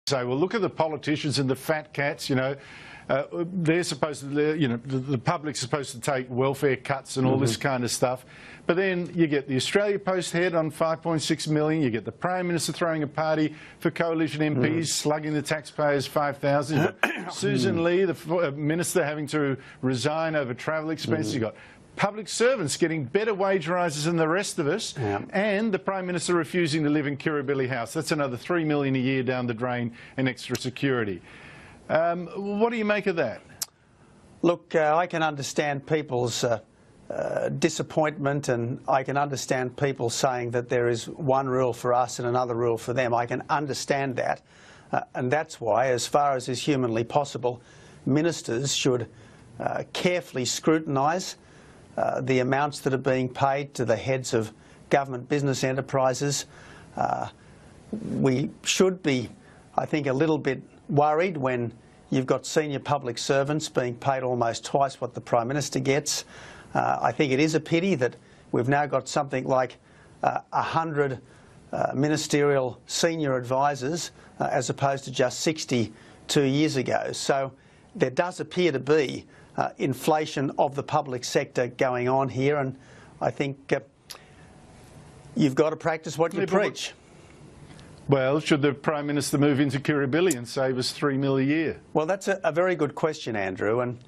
Say, well, look at the politicians and the fat cats, you know. They're supposed to, you know, the public's supposed to take welfare cuts and all this kind of stuff. But then you get the Australia Post head on $5.6 million. You get the Prime Minister throwing a party for coalition MPs, slugging the taxpayers $5,000. You've got Susan Lee, the Minister, having to resign over travel expenses. You've got public servants getting better wage rises than the rest of us, and the Prime Minister refusing to live in Kirribilli House. That's another $3 million a year down the drain in extra security. What do you make of that? Look, I can understand people's disappointment, and I can understand people saying that there is one rule for us and another rule for them. I can understand that, and that's why, as far as is humanly possible, ministers should carefully scrutinise the amounts that are being paid to the heads of government business enterprises. We should be, I think, a little bit worried when you've got senior public servants being paid almost twice what the Prime Minister gets. I think it is a pity that we've now got something like 100 ministerial senior advisors as opposed to just 60 2 years ago. So there does appear to be inflation of the public sector going on here, and I think you've got to practice what you preach. Well, should the Prime Minister move into Kirribilli and save us $3 million a year? Well, that's a very good question, Andrew, and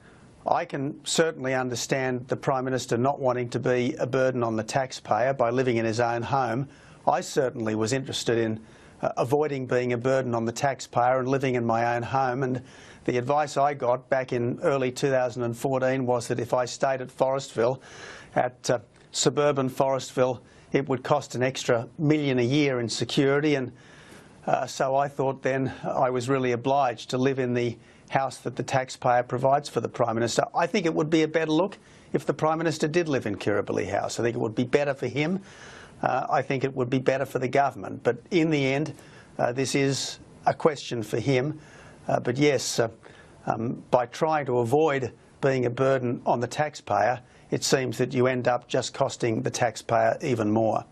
I can certainly understand the Prime Minister not wanting to be a burden on the taxpayer by living in his own home. I certainly was interested in avoiding being a burden on the taxpayer and living in my own home, and the advice I got back in early 2014 was that if I stayed at Forestville, at suburban Forestville, it would cost an extra $1 million a year in security, and so I thought then I was really obliged to live in the house that the taxpayer provides for the Prime Minister. I think it would be a better look if the Prime Minister did live in Kirribilli House. I think it would be better for him. I think it would be better for the government. But in the end, this is a question for him. But yes, by trying to avoid being a burden on the taxpayer, it seems that you end up just costing the taxpayer even more.